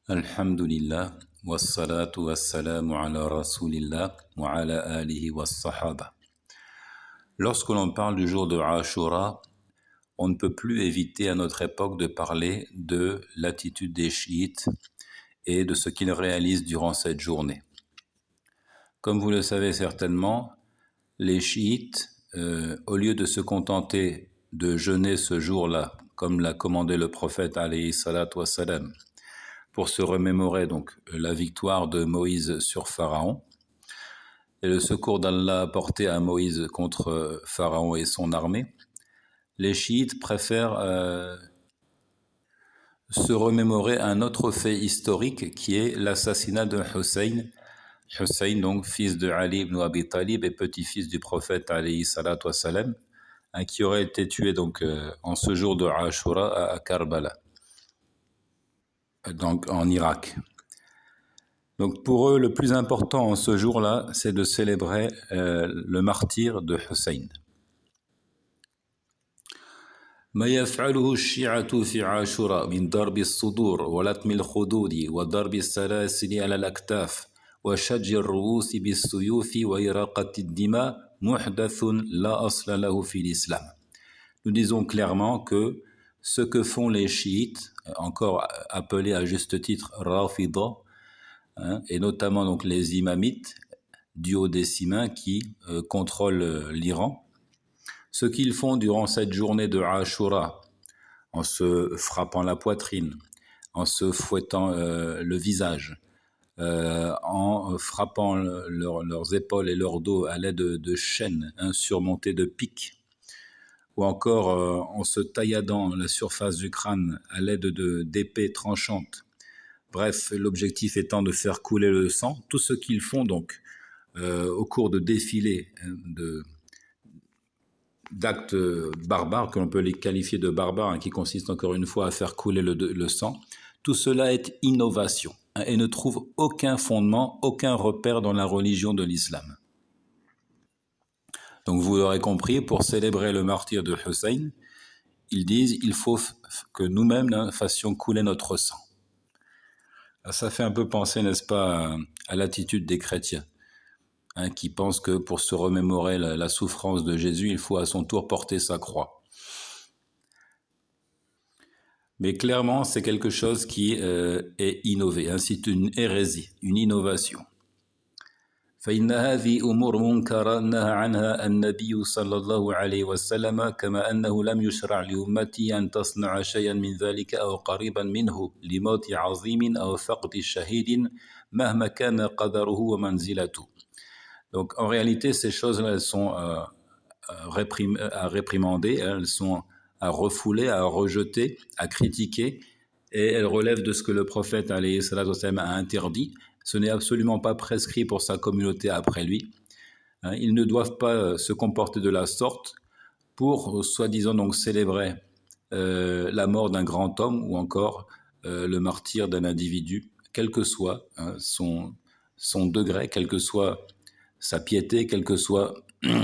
Alhamdulillah, wassalatu wassalamu ala rasulillah wa ala alihi wassahaba. Lorsque l'on parle du jour de Ashura, on ne peut plus éviter à notre époque de parler de l'attitude des chiites et de ce qu'ils réalisent durant cette journée. Comme vous le savez certainement, les chiites, au lieu de se contenter de jeûner ce jour-là, comme l'a commandé le prophète alayhi salatu wassalam, pour se remémorer donc la victoire de Moïse sur Pharaon et le secours d'Allah apporté à Moïse contre Pharaon et son armée, les chiites préfèrent se remémorer un autre fait historique qui est l'assassinat de Hussein. Hussein, donc fils de Ali ibn Abi Talib et petit-fils du prophète alayhi salatu wassalam, qui aurait été tué donc en ce jour de Ashura à Karbala, donc en Irak. Donc pour eux, le plus important en ce jour-là, c'est de célébrer le martyre de Hussein. ما يفعله الشيعة في عاشوراء من ضرب الصدور ولطم الخدود وضرب السلاسل على الأكتاف وشج الرؤوس بالسيوف وإراقة الدماء محدث لا أصل له في l'islam. Nous disons clairement que ce que font les chiites, encore appelés à juste titre Rafida, et notamment donc les imamites, duodécimains qui contrôlent l'Iran, ce qu'ils font durant cette journée de Ashura, en se frappant la poitrine, en se fouettant le visage, en frappant leurs épaules et leur dos à l'aide de chaînes surmontées de pics, ou encore en se tailladant la surface du crâne à l'aide d'épées tranchantes. Bref, l'objectif étant de faire couler le sang. Tout ce qu'ils font donc au cours de défilés d'actes barbares, que l'on peut les qualifier de barbares, qui consistent encore une fois à faire couler le sang, tout cela est innovation et ne trouve aucun fondement, aucun repère dans la religion de l'islam. Donc vous l'aurez compris, pour célébrer le martyre de Hussein, ils disent il faut que nous-mêmes fassions couler notre sang. Ça fait un peu penser, n'est-ce pas, à l'attitude des chrétiens, qui pensent que pour se remémorer la souffrance de Jésus, il faut à son tour porter sa croix. Mais clairement, c'est quelque chose qui est innové, c'est une hérésie, une innovation. فإن هذه أمور منكرة نهى عنها النبي صلى الله عليه وسلم كما أنه لم يشرع لأمتي أن تصنع شيئا من ذلك أو قريبا منه لموت عظيم أو فقد شهيد مهما كان قدره ومنزلته. Donc en réalité, ces choses-là, elles sont à réprimander, elles sont à refouler, à rejeter, à critiquer, et elles relèvent de ce que le prophète alayhi salatu wassalam a interdit. Ce n'est absolument pas prescrit pour sa communauté après lui. Ils ne doivent pas se comporter de la sorte pour, soi-disant, donc célébrer la mort d'un grand homme ou encore le martyre d'un individu, quel que soit son degré, quel que soit sa piété, quelle que soit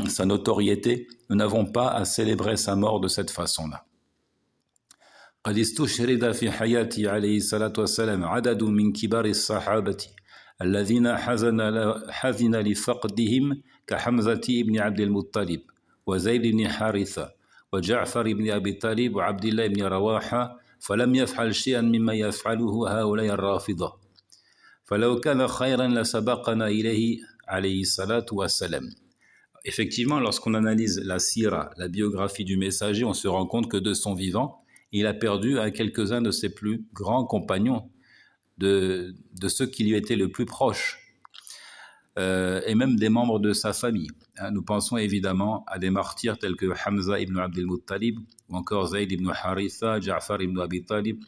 sa notoriété. Nous n'avons pas à célébrer sa mort de cette façon-là. قد استشهد في حياته عليه الصلاة والسلام عدد من كبار الصحابة الذين حزن لفقدهم كحمزة بن عبد المطلب وزيد بن حارثة وجعفر بن أبي طالب وعبد الله بن رواحة فلم يفعل شيئا مما يفعله هؤلاء الرافضة فلو كان خيرا لسبقنا إليه عليه الصلاة والسلام. Effectivement, lorsqu'on analyse la sira, la biographie du messager, on se rend compte que de son vivant, il a perdu quelques-uns de ses plus grands compagnons, de ceux qui lui étaient le plus proches, et même des membres de sa famille. Nous pensons évidemment à des martyrs tels que Hamza ibn Abd al-Muttalib, ou encore Zayd ibn Haritha, Ja'far ibn Abi Talib,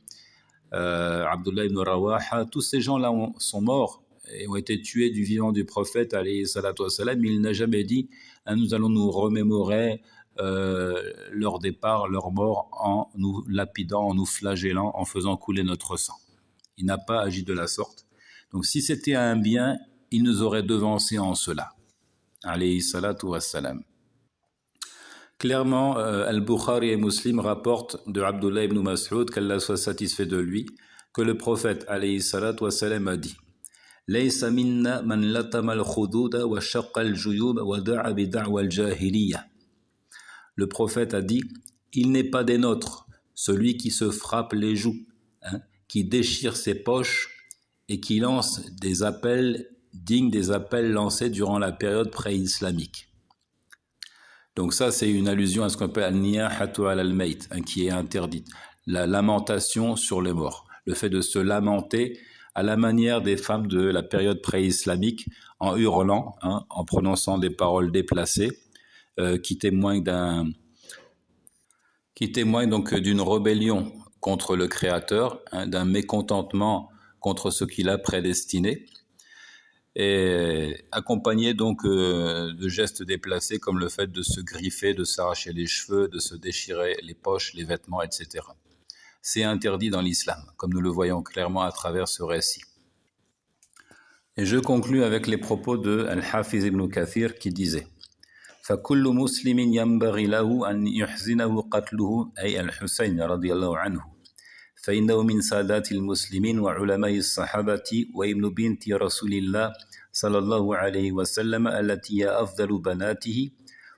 Abdullah ibn Rawaha. Tous ces gens-là sont morts et ont été tués du vivant du prophète, alayhi salatu wassalam. Il n'a jamais dit nous allons nous remémorer leur départ, leur mort, en nous lapidant, en nous flagellant, en faisant couler notre sang. Il n'a pas agi de la sorte. Donc si c'était un bien, il nous aurait devancé en cela. Alayhi salatu wassalam. Clairement, Al-Bukhari et Muslim rapportent de Abdullah ibn Mas'ud, qu'Allah soit satisfait de lui, que le prophète alayhi salatu wassalam a dit ليس منا من لطم الخدود وشق الجيوب ودعا بدعوى الجاهلية. Le prophète a dit, il n'est pas des nôtres, celui qui se frappe les joues, qui déchire ses poches et qui lance des appels dignes des appels lancés durant la période pré-islamique. Donc ça, c'est une allusion à ce qu'on appelle al-niyahatu al-mayt, qui est interdite, la lamentation sur les morts, le fait de se lamenter à la manière des femmes de la période pré-islamique, en hurlant, en prononçant des paroles déplacées, qui témoignent donc d'une rébellion contre le Créateur, d'un mécontentement contre ce qu'il a prédestiné, et accompagné donc de gestes déplacés comme le fait de se griffer, de s'arracher les cheveux, de se déchirer les poches, les vêtements, etc. C'est interdit dans l'islam, comme nous le voyons clairement à travers ce récit. Et je conclus avec les propos de Al-Hafiz ibn Kathir qui disait فَكُلُّ مُسْلِمٍ يَنْبَغِي لَهُ أَنْ يُحْزِنَهُ قَتْلُهُ أي الحسين رضي الله عنه فإنه من سادات المسلمين وعلماء الصحابة وابن بنت رسول الله صلى الله عليه وسلم التي هي أفضل بناته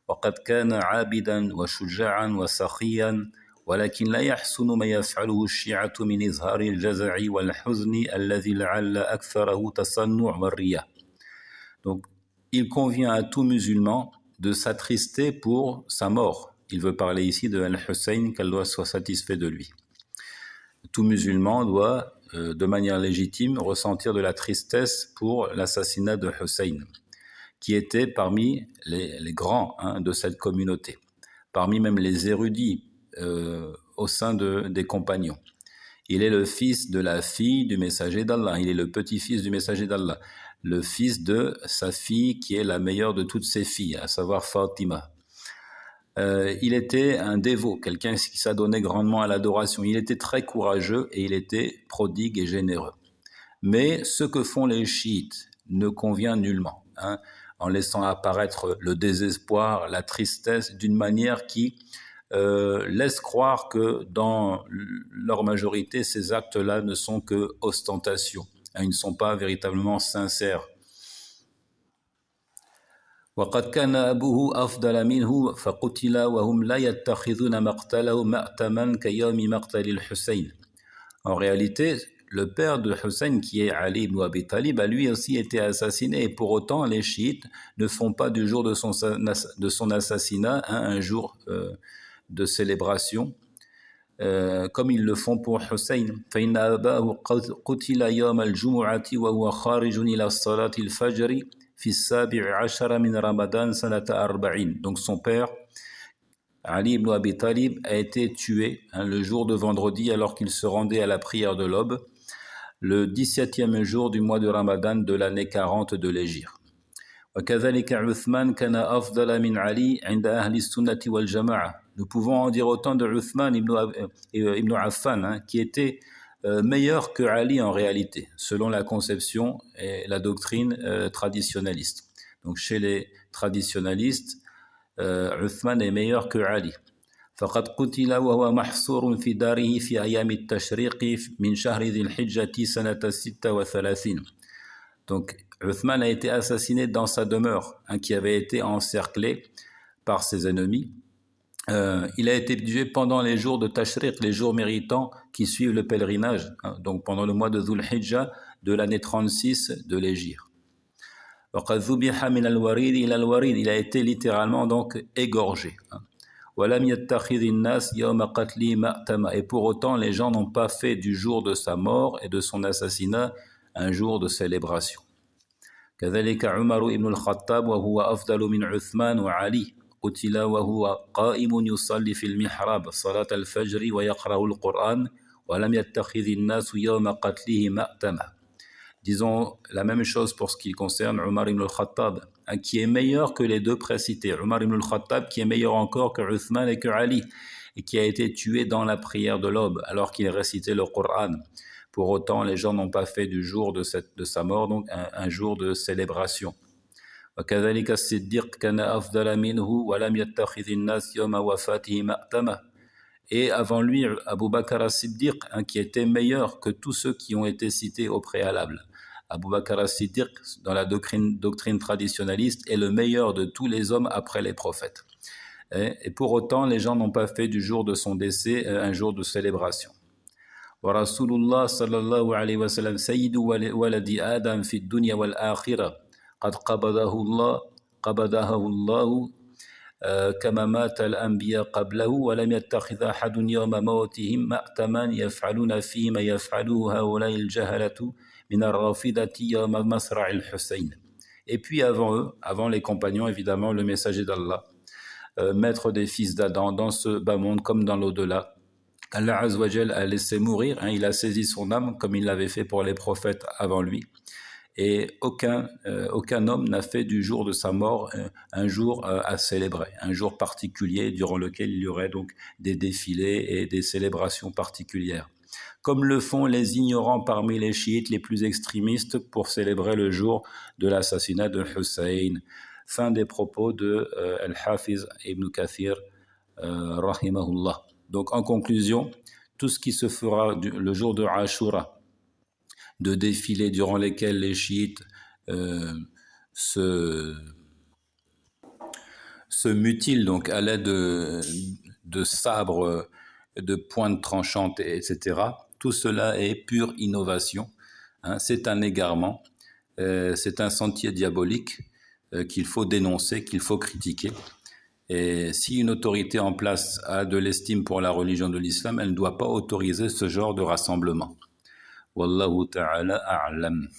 وقد كان عابدا وشجاعا وسخيا ولكن لا يحسن ما يفعله الشيعة من إظهار الجزع والحزن الذي لعل أكثره تصنع والرياء. Donc, il convient à tout musulman de s'attrister pour sa mort. Il veut parler ici de Al-Hussein, qu'Allah soit satisfait de lui. Tout musulman doit, de manière légitime, ressentir de la tristesse pour l'assassinat de Hussein, qui était parmi les grands de cette communauté, parmi même les érudits au sein des compagnons. Il est le fils de la fille du messager d'Allah, il est le petit-fils du messager d'Allah, le fils de sa fille qui est la meilleure de toutes ses filles, à savoir Fatima. Il était un dévot, quelqu'un qui s'adonnait grandement à l'adoration. Il était très courageux et il était prodigue et généreux. Mais ce que font les chiites ne convient nullement, en laissant apparaître le désespoir, la tristesse d'une manière qui laisse croire que dans leur majorité, ces actes-là ne sont que ostentation. Ils ne sont pas véritablement sincères. وقد كان أبوه أفضل منه فقتل وهم لا يتخذون مقتله مأتما كيوم مقتل الحسين. En réalité, le père de Hussein, qui est Ali ibn Abi Talib, a lui aussi été assassiné. Et pour autant, les chiites ne font pas du jour de son assassinat un jour de célébration, comme ils le font pour Hussein. فإن أباه قتل يوم الجمعة وهو خارج إلى الصلاة الفجر في السابع عشر من رمضان سنة 40. Donc son père, Ali ibn Abi Talib, a été tué le jour de vendredi alors qu'il se rendait à la prière de l'aube, le 17e jour du mois de Ramadan de l'année 40 de l'Hégire. وكذلك عثمان كان أفضل من علي عند أهل السنة والجماعة. Nous pouvons en dire autant de Uthman ibn Affan, qui était meilleur que Ali en réalité, selon la conception et la doctrine traditionnaliste. Donc chez les traditionnalistes, Uthman est meilleur que Ali. فقد قتل وهو محصور في داره في أيام التشريق من شهر ذي الحجة سنة 36. Donc Uthman a été assassiné dans sa demeure, qui avait été encerclée par ses ennemis. Il a été tué pendant les jours de Tashriq, les jours méritants qui suivent le pèlerinage, donc pendant le mois de Dhul Hijjah de l'année 36 de l'Hégire. Il a été littéralement donc égorgé. Et pour autant, les gens n'ont pas fait du jour de sa mort et de son assassinat un jour de célébration. كذلك عمر بن الخطاب وهو أفضل من عثمان وعلي قتل وهو قائم يصلي في المحراب صلاة الفجر ويقرأ القرآن ولم يتخذ الناس يوم قتله مأتما. Disons la même chose pour ce qui concerne Omar ibn al-Khattab, qui est meilleur que les deux précités. Omar ibn al-Khattab qui est meilleur encore que Uthman et que Ali, et qui a été tué dans la prière de l'aube alors qu'il récitait le Coran. Pour autant, les gens n'ont pas fait du jour de sa mort donc un jour de célébration. وكذلك الصديق كان أفضل منه ولم يتخذ الناس يوم وفاته مأتما. Et avant lui, Abu Bakr as-Siddiq, hein, qui était meilleur que tous ceux qui ont été cités au préalable. Abu Bakr as-Siddiq, dans la doctrine traditionnaliste, est le meilleur de tous les hommes après les prophètes. Et pour autant, les gens n'ont pas fait du jour de son décès un jour de célébration. ورسول الله صلى الله عليه وسلم سيد ولد آدم في الدنيا والآخرة قد قبضه الله كما مات الأنبياء قبله ولم يتخذ أحد يوم موتهم مأتما يفعلون فيه ما يفعله هؤلاء الجهلة من الرافضة يوم مصرع الحسين. Et puis avant eux, avant les compagnons évidemment, le messager d'Allah, maître des fils d'Adam dans ce bas monde comme dans l'au-delà, Allah Azzawajal a laissé mourir, hein, il a saisi son âme comme il l'avait fait pour les prophètes avant lui. Et aucun homme n'a fait du jour de sa mort un jour à célébrer, un jour particulier durant lequel il y aurait donc des défilés et des célébrations particulières. Comme le font les ignorants parmi les chiites les plus extrémistes pour célébrer le jour de l'assassinat de Hussein. Fin des propos de Al-Hafiz Ibn Kathir, rahimahullah. Donc en conclusion, tout ce qui se fera le jour de Ashura, de défilés durant lesquels les chiites se mutilent donc à l'aide de sabres, de pointes tranchantes, etc. Tout cela est pure innovation, hein, c'est un égarement, c'est un sentier diabolique qu'il faut dénoncer, qu'il faut critiquer. Et si une autorité en place a de l'estime pour la religion de l'islam, elle ne doit pas autoriser ce genre de rassemblement. Wallahu ta'ala a'lam.